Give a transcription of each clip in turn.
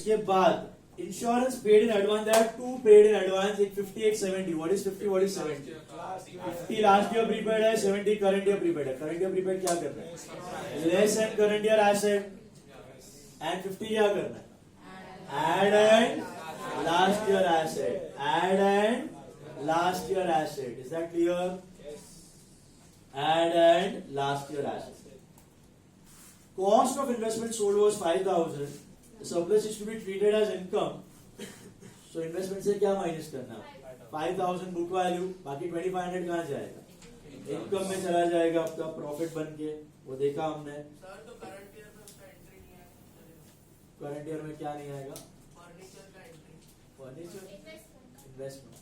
उसके बाद insurance paid in advance, there are two paid in advance, एक 50 एक 70. What is 50, what is 70? 50 last year prepaid है, 70 current year prepaid है. Current year prepaid क्या करना है? Less and current year asset, and 50 क्या करना है? Add and last year asset, add and last year asset. Is that clear? Add and last year assets. Cost of investment sold was 5,000. The surplus is to be treated as income. So investment से क्या minus करना? 5,000 book value, बाकी 2,500 कहाँ जाएगा? Income में चला जाएगा आपका प्रॉफिट बन के. वो देखा हमने. सर तो करंट ईयर में उसका एंट्री नहीं आएगा. करंट ईयर में क्या नहीं आएगा? फर्नीचर का एंट्री. फर्नीचर इन्वेस्टमेंट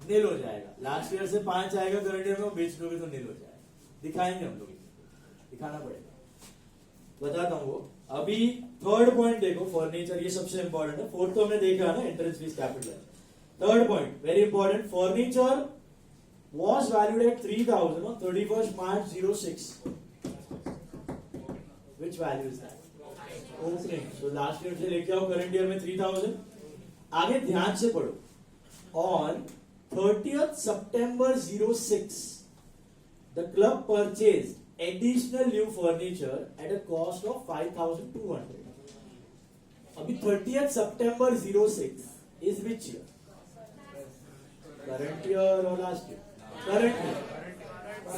नील हो जाएगा. लास्ट ईयर से 5 आएगा, करंट ईयर में बेच लोगे तो नील हो जाएगा. दिखाएंगे हम लोग, दिखाना पड़ेगा. बताता हूँ वो. अभी थर्ड पॉइंट देखो, फर्नीचर, ये सबसे इंपॉर्टेंट है. फोर्थ तो हमने देखा ना, entrance fees capital. Third point very important. Furniture was valued at 3,000 on 31st March 06. Which value is that? Opening. So last year से लेके आओ करंट ईयर में 3,000. आगे ध्यान से पढ़ो. On 30th September 06, the club purchased additional new furniture at a cost of 5,200. अभी 30th September 06 is which year? Current year or last year? Current year.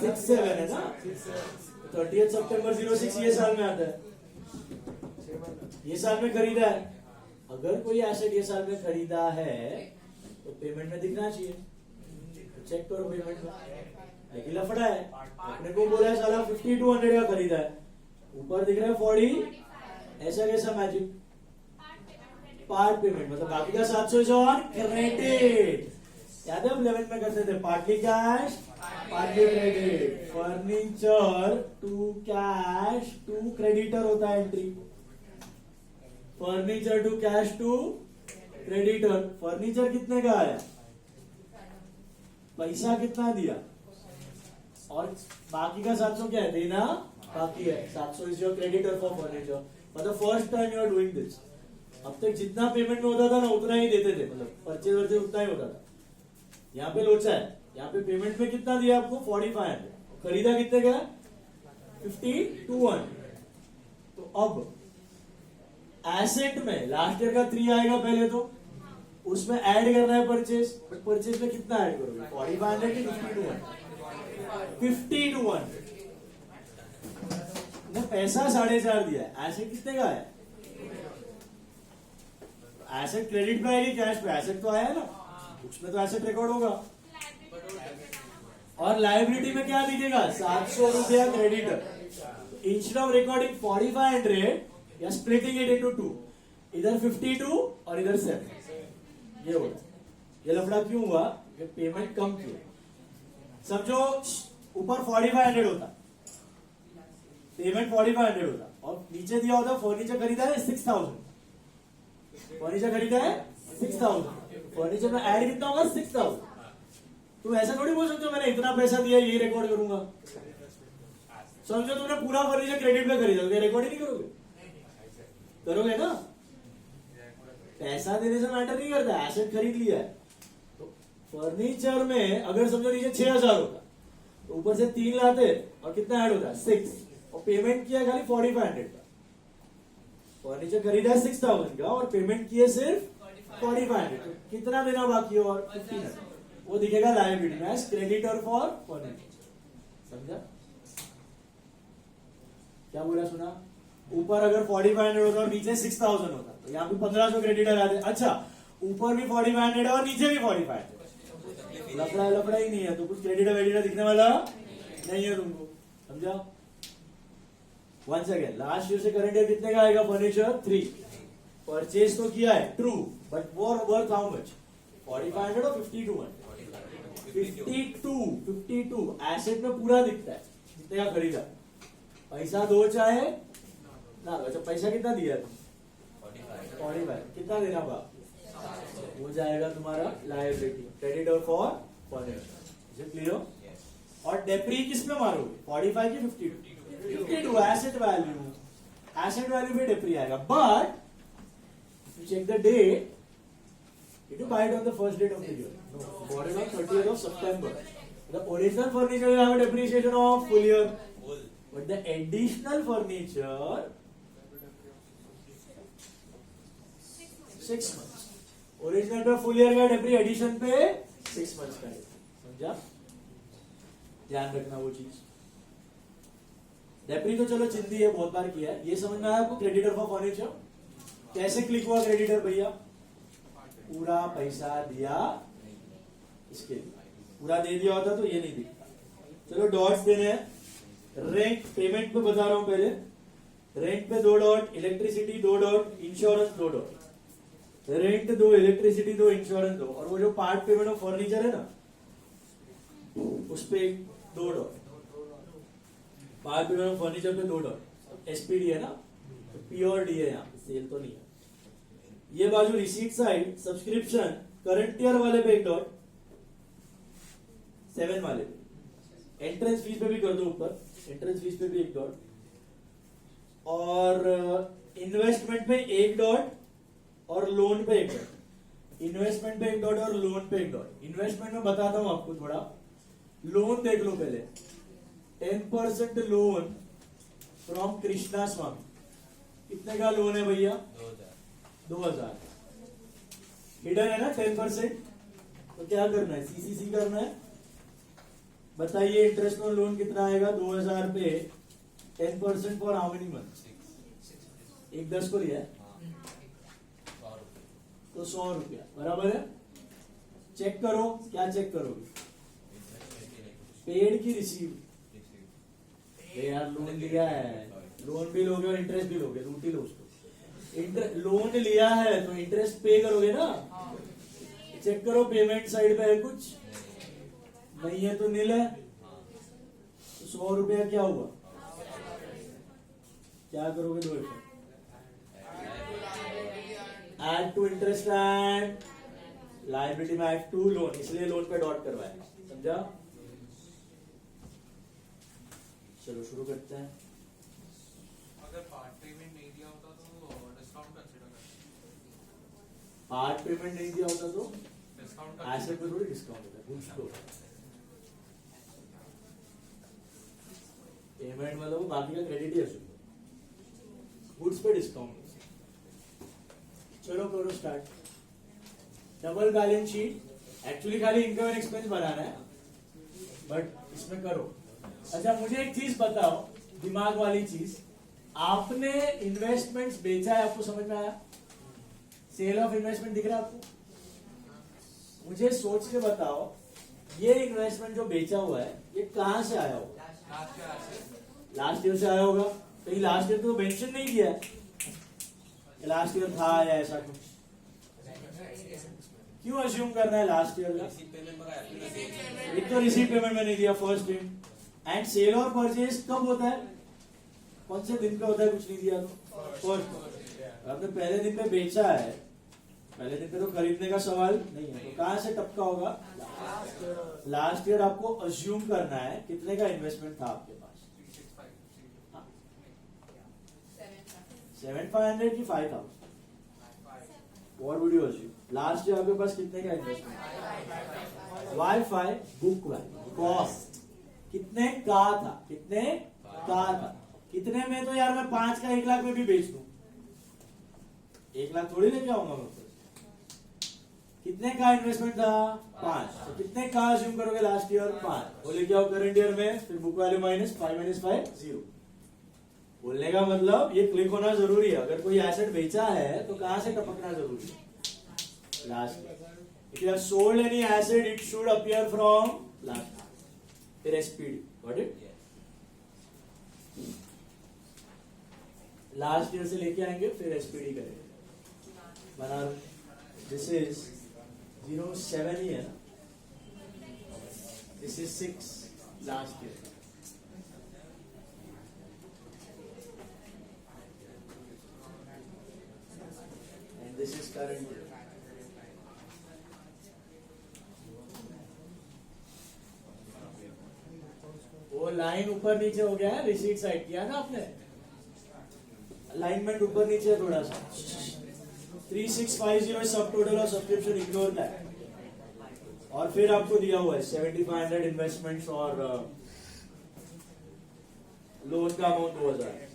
6-7 है ना? 30th September 06 ये साल में आता है. ये साल में खरीदा है. अगर कोई एसेट ये साल में खरीदा है तो पेमेंट में दिखना चाहिए. तो चेक करो पेमेंट में. लेकिन लफड़ा है, अपने को बोला है साला 5,200 का खरीदा है, ऊपर दिख रहा है 40. ऐसा कैसा मैजिक? पार्ट पेमेंट, मतलब बाकी का 700 इज ऑन क्रेडिट. याद है हम 11 में करते थे, partly cash partly credit. Furniture to cash to creditor होता है entry. Furniture to cash to creditor. Furniture कितने का आया? पैसा कितना दिया? और बाकी का 700 क्या है? देना बाकी है. 700 is your creditor for furniture. मतलब first time you are doing this. अब तक जितना पेमेंट में होता था ना उतना ही देते थे, मतलब परचेज वर्चेज उतना ही होता था. यहाँ पे लोचा है. यहाँ पे पेमेंट में कितना दिया आपको? 4,500. खरीदा कितने का? 5,200. तो अब एसेट में लास्ट ईयर का 3 आएगा पहले, तो उसमें ऐड करना है परचेज. बट परचेज में कितना ऐड करोगे? 4,500 की 5,200? 5,200 ने पैसा 4,500 दिया है. एसेट कितने का है? एसेट क्रेडिट पे आएगी कैश पे? एसेट तो आया ना, उसमें तो एसेट रिकॉर्ड होगा. और लायबिलिटी में क्या दिखेगा? 700 रुपया क्रेडिटर. इंस्टेड ऑफ रिकॉर्डिंग 4,500 या स्प्लिटिंग इट इनटू 2, इधर 52 और इधर 7. ये होगा. ये लफड़ा क्यों हुआ? ये पेमेंट कम क्यों? समझो ऊपर 4,500 होता, पेमेंट 4,500 होता, और नीचे दिया होता फर्नीचर खरीदा है 6,000. फर्नीचर खरीदा है 6,000. फर्नीचर में ऐड कितना होगा? 6,000. तुम ऐसा थोड़ी बोल सकते हो मैंने इतना पैसा दिया ये रिकॉर्ड करूंगा. समझो तुमने पूरा फर्नीचर क्रेडिट पे खरीदा, तो रिकॉर्ड ही नहीं करोगे? करोगे ना. पैसा देने से मैटर नहीं करता, एसेट खरीद लिया है. तो फर्नीचर में अगर समझो नीचे 6,000 होता तो ऊपर से 3 लाते और कितना ऐड होता? 6. और पेमेंट किया खाली 4,500 का. फर्नीचर खरीदा है 6,000 का और पेमेंट किए सिर्फ 4,500. तो कितना देना बाकी है? और 1,500. वो दिखेगा लायबिलिटी में क्रेडिटर फॉर फर्नीचर. समझा क्या बोला? सुना? ऊपर अगर 4,500 होता और नीचे 6,000 होता तो यहाँ पे 1,500 क्रेडिटर आते. अच्छा, ऊपर भी 4,500 है और नीचे भी 4,500. लफड़ा ही नहीं है, तो कुछ क्रेडिटर वेडिटर दिखने वाला नहीं है तुमको. समझा? वंस अगेन, लास्ट ईयर से करंट ईयर कितने का आएगा? फर्नीचर 3. परचेज तो किया है true, but worth how much? 4,500 और 5,200. 52 एसेट में पूरा दिखता है कितने का खरीदा. पैसा दो चाहे ना. अच्छा, पैसा कितना दिया? 45. कितना देना बाप? हो जाएगा तुम्हारा liability. Creditor for furniture. Clear? और डेप्री किस में मारोगे? 45 की 52? Asset value. एसेट वैल्यू पे डेप्री आएगा. But You check the date. Did you buy it on the first date of the year? No. You bought it on 30th of September. The original furniture will have a depreciation of full year. But the additional furniture 6 months. Original पे full year का डेप्री, addition पे 6 months का डेप्री. समझा? ध्यान रखना वो चीज. डेप्री तो चलो चिंदी है, बहुत बार किया है. ये समझ में आया आपको? क्रेडिटर फॉर फर्नीचर कैसे क्लिक हुआ? क्रेडिटर भैया पूरा पैसा दिया, इसके पूरा दे दिया होता तो ये नहीं दिखता. चलो डॉट्स देने हैं. रेंट पेमेंट पे बता रहा हूं पहले. रेंट पे 2 dot, electricity 2 dot, insurance 2 dot. Rent 2, electricity 2, insurance 2, और वो जो पार्ट पेमेंट ऑफ फर्नीचर है ना उस पे 2 dot. Part payment of furniture पे 2 डॉट. एसपीडी है ना, प्योर डी है, यहाँ सेल तो नहीं है. ये बाजू receipt side subscription current year वाले पे 1 डॉट, 7 वाले पे. एंट्रेंस फीस पे भी कर दो ऊपर, एंट्रेंस फीस पे भी 1 डॉट. और इन्वेस्टमेंट पे 1 डॉट और लोन पे 1 डॉट. इन्वेस्टमेंट पे 1 डॉट और लोन पे 1 डॉट. इन्वेस्टमेंट में बताता हूं आपको थोड़ा. लोन देख लो पहले. 10% लोन फ्रॉम कृष्णा स्वामी. कितने का लोन है भैया? 2000. हिडन है ना 10%. तो क्या करना है? सीसीसी करना है. बताइए इंटरेस्ट ऑन लोन कितना आएगा? 2000 पे 10% फॉर हाउ मेनी मंथ? 1/10 को लिया है तो 100 रुपया बराबर है. चेक करो. क्या चेक करोगे? पेड की रिसीव. यार लोन लिया है, लोन भी लोगे और इंटरेस्ट भी लोगे, लूट ही लो उसको. लोन लिया है तो इंटरेस्ट पे करोगे ना. चेक करो पेमेंट साइड पे है कुछ नहीं है तो नील है. तो 100 रुपया क्या हुआ? क्या करोगे? 2 रुपये add to interest and liability में एड टू लोन, इसलिए लोन पे डॉट करवाया. समझा? चलो शुरू करते हैं. अगर पार्ट पेमेंट नहीं दिया होता तो डिस्काउंट कंसीडर करते. पार्ट पेमेंट नहीं दिया होता तो डिस्काउंट ऐसे पे थोड़ी डिस्काउंट होता है. गुड्स को पेमेंट मतलब बाकी का क्रेडिट ही असुल. गुड्स पे डिस्काउंट. चलो करो start. Double balance sheet. Actually खाली इनकम एंड एक्सपेंस बनाना है बट इसमें करो. अच्छा मुझे एक चीज बताओ, दिमाग वाली चीज. आपने इन्वेस्टमेंट्स बेचा है, आपको समझ में आया? सेल ऑफ इन्वेस्टमेंट दिख रहा है आपको? मुझे सोच के बताओ, ये इन्वेस्टमेंट जो बेचा हुआ है ये कहां से आया होगा? लास्ट ईयर से आया होगा. कहीं लास्ट ईयर तो मेंशन नहीं किया है लास्ट ईयर था या ऐसा कुछ. क्यों अज्यूम करना है लास्ट ईयर का? एक तो रिसीट पेमेंट में नहीं दिया फर्स्ट टाइम. एंड सेल और परचेज कब होता है? कौन से दिन पे होता है? कुछ नहीं दिया तो फर्स्ट. आपने पहले दिन पे बेचा है, पहले दिन पे तो खरीदने का सवाल नहीं है, तो कहां से टपका होगा? Last year. आपको अज्यूम करना है कितने का इन्वेस्टमेंट था आपके पास? 7,500 की 5,000. What would you assume? Last year आपके पास कितने का investment? Wifi book value cost कितने का था? कितने का था? कितने में तो यार मैं 5 का 1 लाख में भी बेच दूं. 1 लाख थोड़ी लेके आऊंगा मैं. कितने का इन्वेस्टमेंट था? 5. तो कितने का अज्यूम करोगे लास्ट ईयर? 5. वो लेके आओ करंट ईयर में. फिर बुक वैल्यू माइनस 5 0. बोलने का मतलब ये क्लिक होना जरूरी है. अगर कोई एसेट बेचा है तो कहां से टपकना जरूरी है? Last. If you have sold any asset it should appear from last. फिर SPD. Got it? Last year से लेके आएंगे फिर एसपीडी करेंगे. बना दिस इज 07 ही है ना. This is 6 last year. This is current year. वो लाइन ऊपर नीचे हो गया है. रिसीट साइड किया ना आपने? अलाइनमेंट ऊपर नीचे थोड़ा सा. 3650 सब टोटल और सब्सक्रिप्शन इग्नोर का है, और फिर आपको दिया हुआ है 7500 इन्वेस्टमेंट्स और लोन का अमाउंट 2000।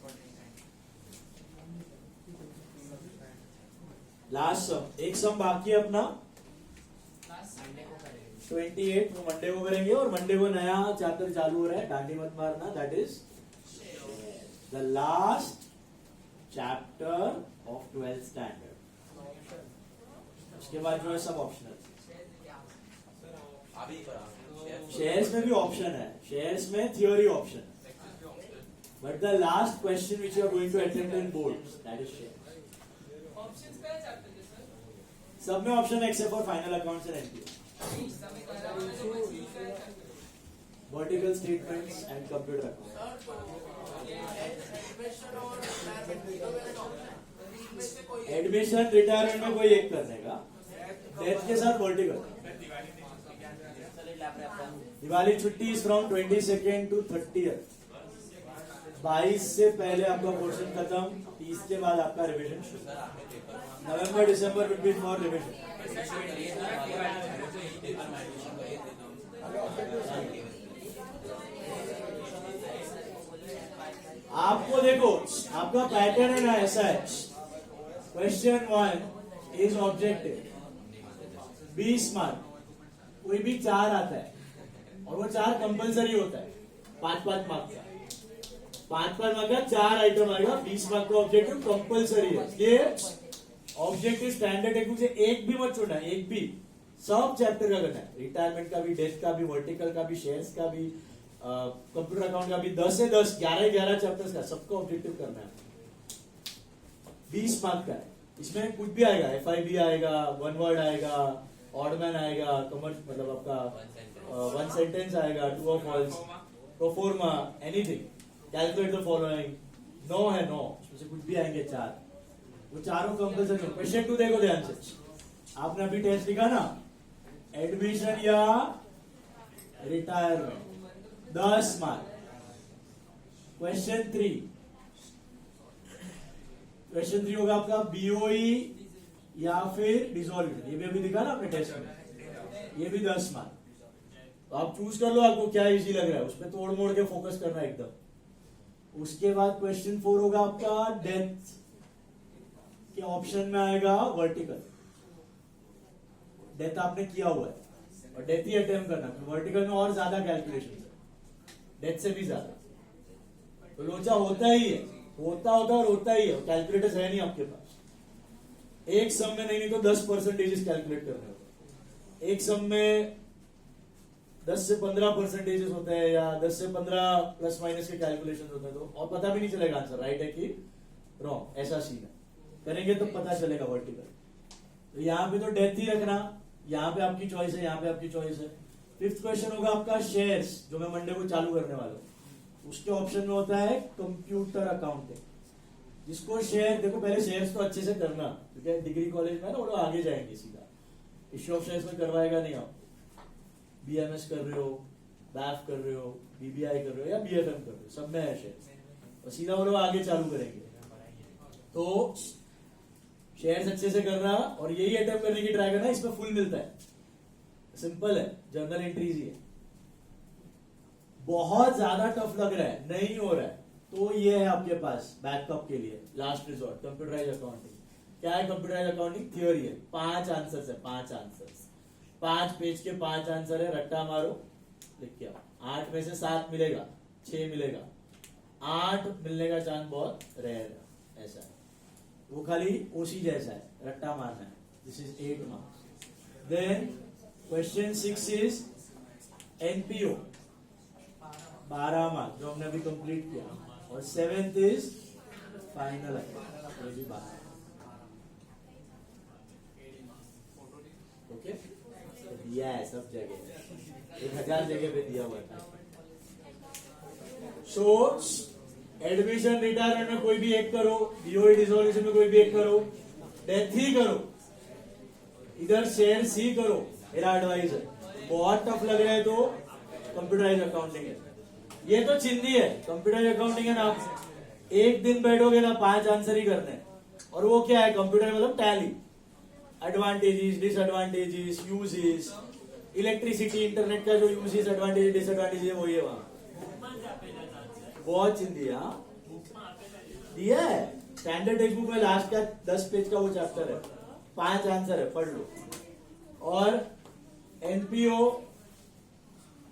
लास्ट सम, एक सम बाकी है अपना 28, वो मंडे को करेंगे, और मंडे को नया चैप्टर चालू हो रहा है, डांडी मत मारना, that is the last chapter of 12th standard. उसके बाद जो है सब ऑप्शनल। शेयर्स में भी ऑप्शन है, शेयर्स में theory option, but the last question which you are going to attempt in board that is share. सब में ऑप्शन है except for final accounts and NPA, vertical statements and computer account. Admission retirement में कोई एक करने का, death के साथ वर्टिकल। दिवाली छुट्टी is from 22nd to 30th। 22 से पहले आपका पोर्शन खत्म, 30 के बाद आपका रिविजन शुरू। नवंबर दिसंबर विल बी फॉर रिविजन। आपको देखो आपका पैटर्न है ना ऐसा है, क्वेश्चन 1 इज ऑब्जेक्टिव 20 मार्क, कोई भी 4 आता है और वो 4 कंपलसरी होता है, 5-5 मार्क का, 5-5 मार्क का 4 आइटम आएगा, 20 मार्क का ऑब्जेक्टिव कंपलसरी है। ये ऑब्जेक्टिव स्टैंडर्ड है, मुझे एक भी मत छोड़ना, एक भी, सब चैप्टर का करना है, रिटायरमेंट का भी, डेथ का भी, वर्टिकल का भी, शेयर्स का भी, कंप्यूटर अकाउंट का भी, 10 से 10 11 चैप्टर्स का सबका ऑब्जेक्टिव करना है। 20 मार्क का है, इसमें कुछ भी आएगा, FIB आएगा, वन वर्ड आएगा, ऑडमैन आएगा, कमर्स मतलब आपका वन सेंटेंस आएगा, ट्रू और false, proforma, anything, calculate the following, no है नो, उसमें से कुछ भी आएंगे 4, वो चारों कंपल्सरी। क्वेश्चन 2 देखो ध्यान से, आपने अभी टेस्ट लिखा ना, एडमिशन या रिटायरमेंट 10 मार्क। क्वेश्चन 3 होगा आपका BOE या फिर डिसॉल्व, ये भी अभी दिखा ना आपने टेस्ट में, ये भी 10 मार्क। तो आप चूज कर लो आपको क्या इजी लग रहा है, उसमें तोड़ मोड़ के फोकस करना है एकदम। उसके बाद क्वेश्चन 4 होगा आपका डेथ के ऑप्शन में आएगा वर्टिकल, डेथ आपने किया हुआ है और डेथ ही अटेम्प्ट करना, वर्टिकल में और ज्यादा कैलकुलेशन है, डेथ से भी ज्यादा, तो लोचा होता ही है, होता और होता ही है, कैलकुलेटर्स है नहीं आपके पास। एक सम में नहीं तो 10% कैलकुलेट करने होते, एक सम में 10 से 15% होते हैं, या 10 से 15 प्लस माइनस के कैलकुलेशन होते हैं, तो और पता भी नहीं चलेगा आंसर राइट है कि रॉन्ग, ऐसा सीन है। करेंगे तो पता चलेगा वर्टिकल। तो यहाँ पे तो डेथ ही रखना, यहाँ पे आपकी चॉइस है, यहाँ पे आपकी चॉइस है। 5th क्वेश्चन होगा आपका शेयर्स, जो मैं मंडे को चालू करने वाला हूँ, उसके ऑप्शन में होता है कंप्यूटर अकाउंटिंग। जिसको शेयर, देखो पहले शेयर्स तो अच्छे से करना, क्योंकि डिग्री कॉलेज में ना वो लोग आगे जाएंगे सीधा, इश्यू ऑफ शेयर्स में करवाएगा नहीं आप। BMS कर रहे हो, BAF कर रहे हो, BBI कर रहे हो या BFM कर रहे हो, सब में है शेयर्स, और सीधा वो लोग आगे चालू करेंगे। तो शेयर्स अच्छे से करना और यही अटेम्प्ट करने की ट्राई करना, इसमें फुल मिलता है, सिंपल है, जर्नल एंट्रीज ही है। बहुत ज्यादा टफ लग रहा है, नहीं हो रहा है, तो ये है आपके पास बैकअप के लिए लास्ट रिजॉर्ट, कंप्यूटराइज अकाउंटिंग। क्या है कंप्यूटराइज अकाउंटिंग? थियोरी है, 5 आंसर्स है, 5 आंसर्स, 5 पेज के 5 आंसर है, रट्टा मारो लिख के आओ। 8 में से 7 मिलेगा, 6 मिलेगा, 8 मिलने का चांस बहुत रेयर है, ऐसा है। वो खाली ओसी जैसा है, रट्टा मारना है। This is 8 marks. Then question 6 is NPO, 12 marks जो हमने अभी कंप्लीट किया, और 7th इज फाइनल, ये भी 12। ओके, दिया है सब जगह, 1000 जगह पे दिया हुआ था। सो एडमिशन रिटायरमेंट में कोई भी एक करो, BOE डिसोल्यूशन में कोई भी एक करो, डेथ ही करो, इधर शेयर्स ही करो, मेरा एडवाइस है। बहुत टफ लग रहा है तो कंप्यूटराइज अकाउंटिंग है, ये तो चिंदी है। कंप्यूटराइज अकाउंटिंग है ना, आप एक दिन बैठोगे ना 5 आंसर ही करने हैं, और वो क्या है, कंप्यूटर मतलब tally, advantages, disadvantages, uses, electricity, internet का जो यूजेस, एडवांटेज, डिसएडवांटेज है वो ये वहां बहुत चिंदी है। दिया है स्टैंडर्ड टेक्स्ट बुक में लास्ट का 10 पेज का वो चैप्टर है, 5 आंसर है, पढ़ लो। और NPO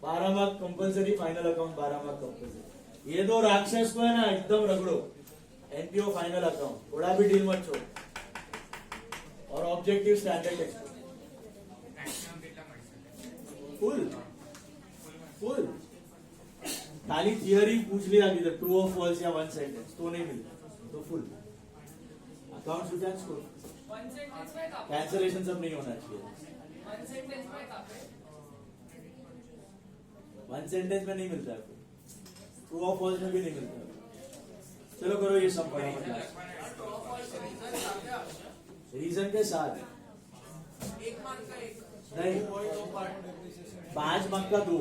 12 mark compulsory, final account 12 mark compulsory. ये दो राक्षस को है ना एकदम रगड़ो, एनपीओ फाइनल अकाउंट, थोड़ा भी डील मत छोड़ो। और ऑब्जेक्टिव स्टैंडर्ड टेक्स्ट मैक्सिमम કેટલા મળશે? फुल फुल खाली थियरी पूछ लिया किधर ट्रू और फॉल्स या वन सेंटेंस तो नहीं मिलता, तो फुल अकाउंट स्टूडेंट्स को वन सेंटेंस में कहाँ पे? कैंसलेशन सब नहीं होना चाहिए। वन सेंटेंस में कहाँ पे? वन सेंटेंस में नहीं मिलता है, ट्रू और फॉल्स में भी नहीं मिलता है। चलो करो ये सब पढ़ा रीजन के साथ एक मार्क का एक। नहीं, 5 मार्क का 2,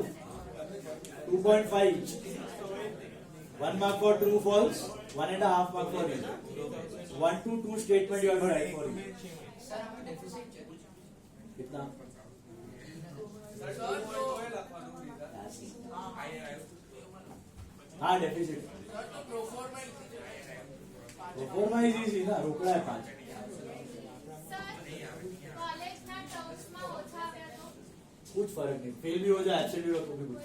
2.5, 1 mark for true false, 1.5 mark for reason, 1 to 2 statement you have to write for it. Sir हमें डेफिसिट चाहिए। कितना? सर तो हाँ डेफिसिट, सर तो प्रोफॉर्मा प्रोफॉर्मा इज इजी ना, रोकड़ा है 5। સર કોલેજના ટર્મ્સમાં ઓછા આવ્યા તો कुछ फर्क नहीं, फेल भी हो जाए एब्सेंट भी हो तो भी कुछ।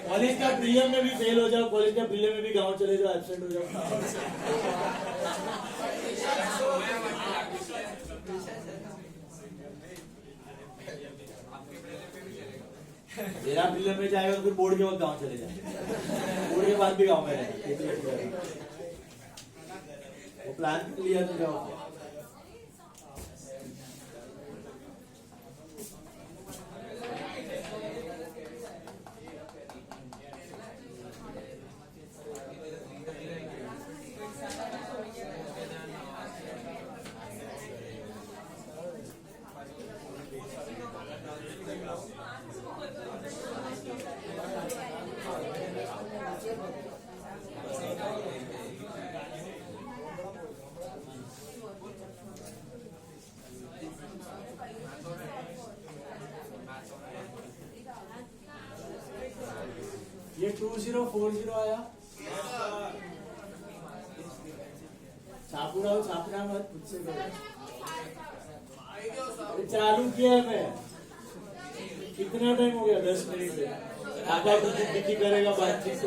कॉलेज का प्रीलिम में भी फेल हो जाओ, कॉलेज का प्रीलिम में भी गांव चले जाओ, एब्सेंट हो जाओ। मेरा प्रीलिम में जाएगा तो फिर बोर्ड के वक्त गांव चले जाए, बोर्ड के बाद भी गांव में रहेगा। वो प्लान क्लियर हो जाओ। ये 2040 आया, छापूरा छापना मत खुद से करो। अरे चालू किया है मैं, कितना टाइम हो गया? 10 मिनट से। आका कुछ कितनी करेगा बातचीत से?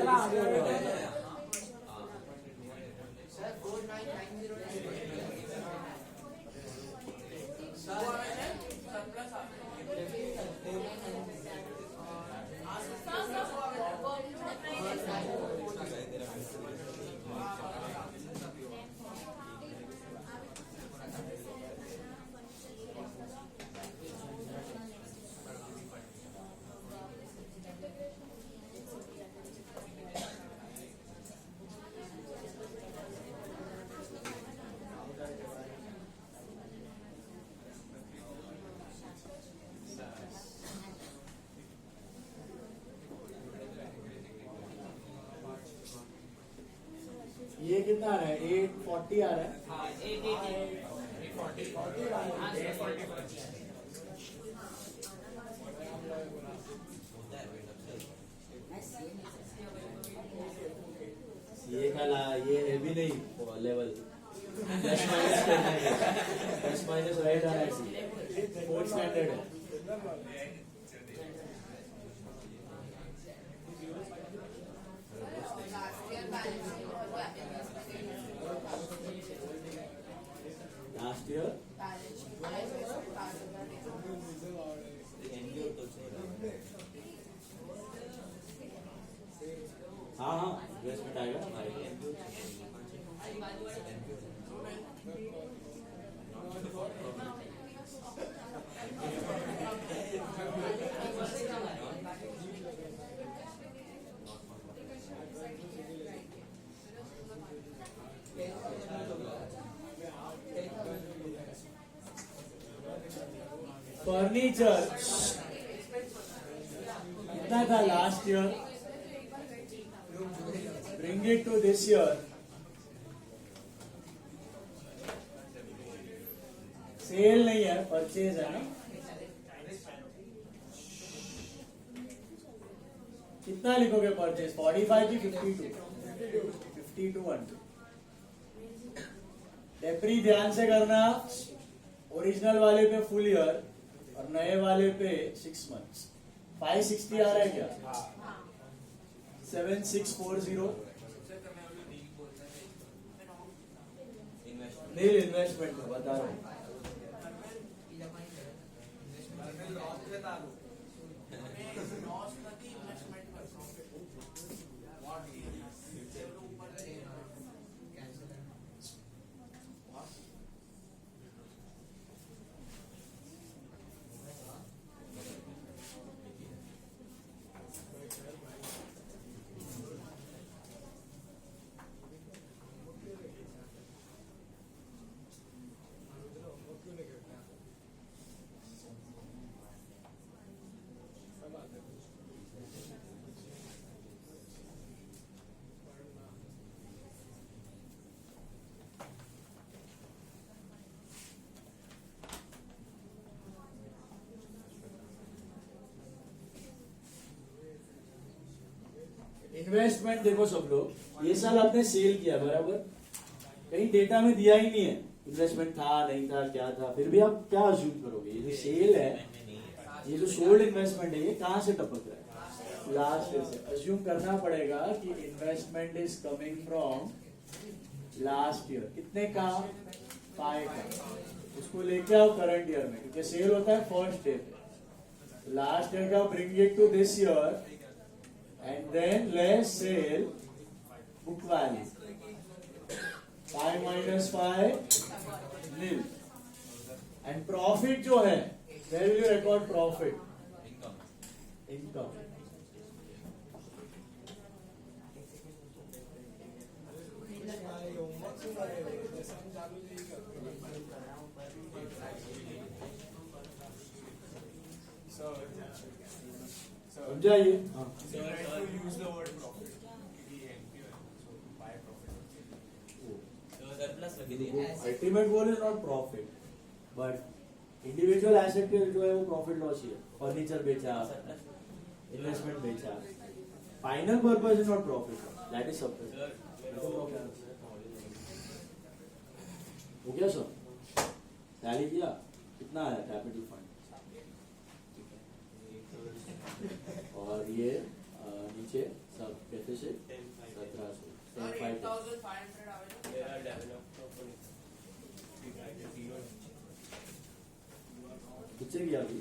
ये कितना आ रहा है? 840 आ रहा है। हाँ 840। ये खाला ये है भी नहीं लेवल, प्लस माइनस राइट आ रहा है, 4th स्टैंडर्ड है। लास्ट ईयर हाँ हाँ इन्वेस्टमेंट आएगा ना भाई। फर्नीचर कितना था last year? Bring it to this year sale नहीं है, परचेज है ना। कितना लिखोगे परचेज? 45 की 52? 52 1। डेप्री ध्यान से करना, ओरिजिनल वाले पे फुल ईयर और नए वाले पे 6 मंथ्स। 560 आ रहा है क्या? 7640 नील इन्वेस्टमेंट में बता रहा हूँ। लॉस નથી ઇન્વેસ્ટમેન્ટ પર પ્રોફિટ વોટ સેલ ઉપર કેન્સલ इन्वेस्टमेंट देखो सब लोग, ये साल आपने सेल किया बराबर, कहीं डेटा में दिया ही नहीं है इन्वेस्टमेंट था नहीं था क्या था, फिर भी आप क्या अज्यूम करोगे? ये जो सेल है, ये जो सोल्ड इन्वेस्टमेंट है, ये कहाँ से टपक रहा है? लास्ट ईयर से। अज्यूम करना पड़ेगा कि investment is coming from last year. कितने का? 5 का। उसको लेके आओ करंट ईयर में, क्योंकि सेल होता है फर्स्ट डे पे। लास्ट ईयर का bring it to this year and then let's sell book value 5 minus 5 nil and profit जो है, where will you record profit? Income. समझाइए। हाँ। use the word profit. Buy profit. Ultimate goal is not profit, but individual asset के जो है वो profit loss ही है। Furniture बेचा, इन्वेस्टमेंट बेचा, final purpose is not profit, that is सब। हो गया सर? टैली किया? कितना आया कैपिटल फंड? और ये नीचे सब कैसे से 1700 સર 8500 આવે कितने गया अभी?